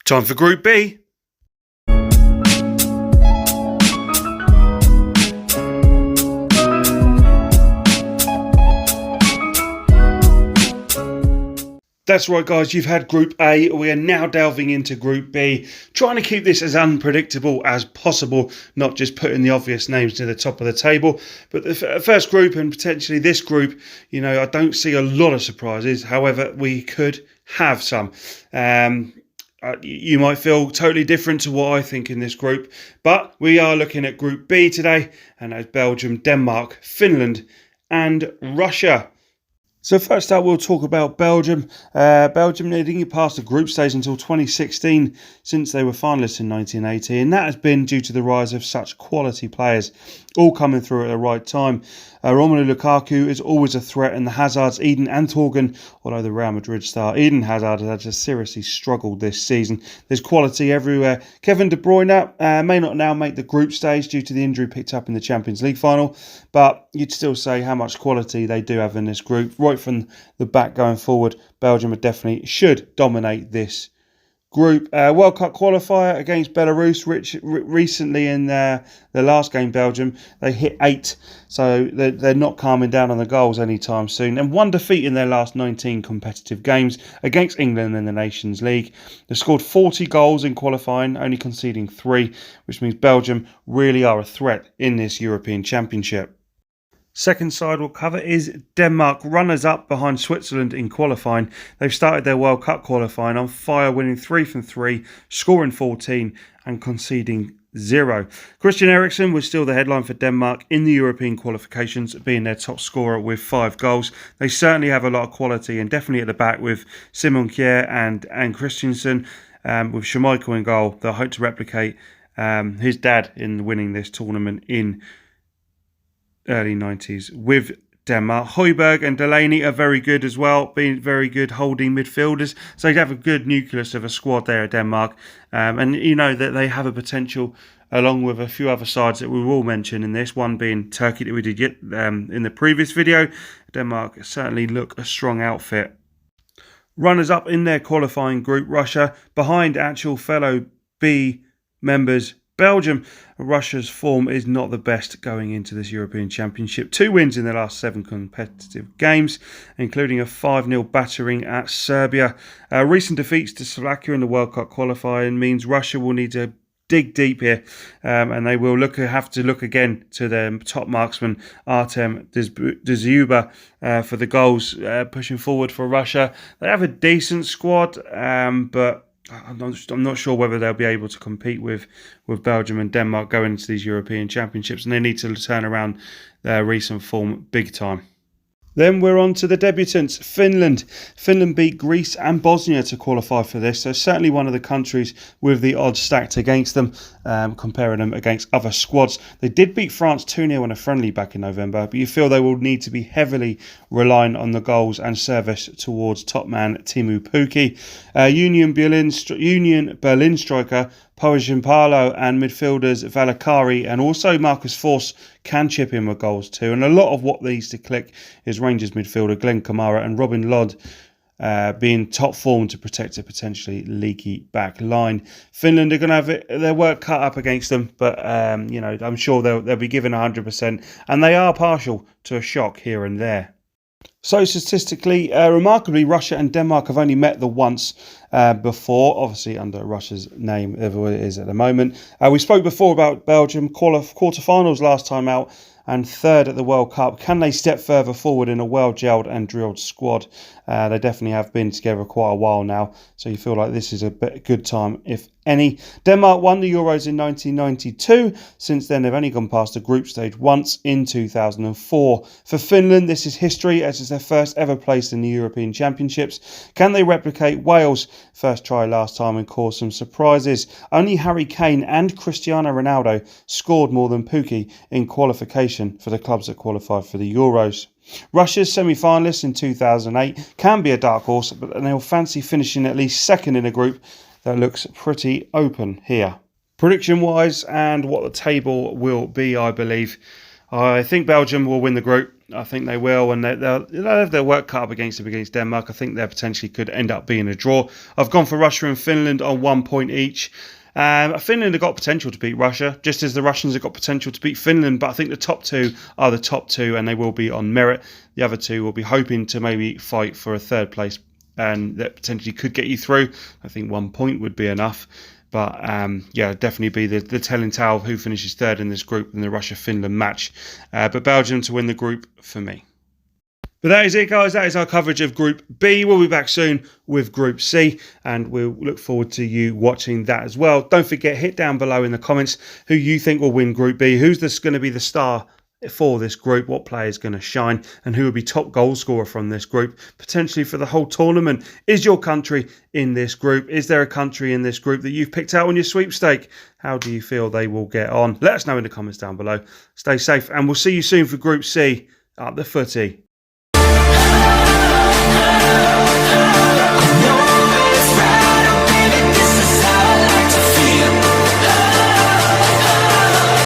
Time for Group B. That's right, guys, you've had Group A. We are now delving into Group B, trying to keep this as unpredictable as possible, not just putting the obvious names to the top of the table. But the first group, and potentially this group, I don't see a lot of surprises. However, we could have some. You might feel totally different to what I think in this group, but we are looking at Group B today, and that's Belgium, Denmark, Finland, and Russia. So first up, we'll talk about Belgium. Belgium, they didn't get past the group stage until 2016, since they were finalists in 1980, and that has been due to the rise of such quality players, all coming through at the right time. Romelu Lukaku is always a threat, and the Hazards, Eden and Torgan, although the Real Madrid star Eden Hazard has just seriously struggled this season. There's quality everywhere. Kevin De Bruyne may not now make the group stage due to the injury picked up in the Champions League final, but you'd still say how much quality they do have in this group. Right from the back going forward, Belgium definitely should dominate this group. World Cup qualifier against Belarus recently in the last game. Belgium, they hit 8, so they're not calming down on the goals anytime soon, and 1 defeat in their last 19 competitive games against England in the Nations League. They scored 40 goals in qualifying, only conceding 3, which means Belgium really are a threat in this European Championship. Second side we'll cover is Denmark, runners-up behind Switzerland in qualifying. They've started their World Cup qualifying on fire, winning 3 from 3, scoring 14 and conceding 0. Christian Eriksen was still the headline for Denmark in the European qualifications, being their top scorer with 5 goals. They certainly have a lot of quality, and definitely at the back with Simon Kjær and Christensen, with Schmeichel in goal. They'll hope to replicate his dad in winning this tournament in early 90s with Denmark. Højbjerg and Delaney are very good as well, being very good holding midfielders. So they have a good nucleus of a squad there at Denmark. And you know that they have a potential, along with a few other sides that we will mention in this, one being Turkey that we did in the previous video. Denmark certainly look a strong outfit. Runners up in their qualifying group, Russia, behind actual fellow B members Belgium. Russia's form is not the best going into this European Championship. 2 wins in their last 7 competitive games, including a 5-0 battering at Serbia. Recent defeats to Slovakia in the World Cup qualifying means Russia will need to dig deep here, and they will have to look again to their top marksman Artem Dzyuba for the goals pushing forward for Russia. They have a decent squad, but I'm not sure whether they'll be able to compete with Belgium and Denmark going into these European Championships, and they need to turn around their recent form big time. Then we're on to the debutants, Finland. Finland beat Greece and Bosnia to qualify for this, so certainly one of the countries with the odds stacked against them, comparing them against other squads. They did beat France 2-0 in a friendly back in November, but you feel they will need to be heavily reliant on the goals and service towards top man Teemu Pukki. Union Berlin striker Pohjanpalo and midfielders Valakari and also Marcus Forss can chip in with goals too. And a lot of what needs to click is Rangers midfielder Glenn Kamara and Robin Lod being top form to protect a potentially leaky back line. Finland are going to have their work cut up against them, but I'm sure they'll be given 100%, and they are partial to a shock here and there. So statistically, remarkably, Russia and Denmark have only met the once before, obviously under Russia's name, whatever it is at the moment. We spoke before about Belgium quarterfinals last time out and third at the World Cup. Can they step further forward in a well-gelled and drilled squad? They definitely have been together quite a while now, so you feel like this is a good time, if any. Denmark won the Euros in 1992. Since then, they've only gone past the group stage once in 2004. For Finland, this is history, as it's their first ever place in the European Championships. Can they replicate Wales' first try last time and cause some surprises? Only Harry Kane and Cristiano Ronaldo scored more than Pukki in qualification for the clubs that qualified for the Euros. Russia's semi-finalists in 2008 can be a dark horse, but they'll fancy finishing at least second in a group that looks pretty open here. Prediction-wise and what the table will be, I believe I think Belgium will win the group. I think they will, and they'll have their work cut up against Denmark. I think there potentially could end up being a draw. I've gone for Russia and Finland on 1 point each. Finland have got potential to beat Russia, just as the Russians have got potential to beat Finland. But I think the top two are the top two, and they will be on merit. The other two will be hoping to maybe fight for a third place, and that potentially could get you through. I think 1 point would be enough. But yeah, definitely be the telling tale of who finishes third in this group in the Russia-Finland match. But Belgium to win the group for me. But that is it, guys. That is our coverage of Group B. We'll be back soon with Group C, and we'll look forward to you watching that as well. Don't forget, hit down below in the comments who you think will win Group B. Who's going to be the star for this group? What player is going to shine, and who will be top goal scorer from this group, potentially for the whole tournament? Is your country in this group? Is there a country in this group that you've picked out on your sweepstake? How do you feel they will get on? Let us know in the comments down below. Stay safe, and we'll see you soon for Group C. Up the footy.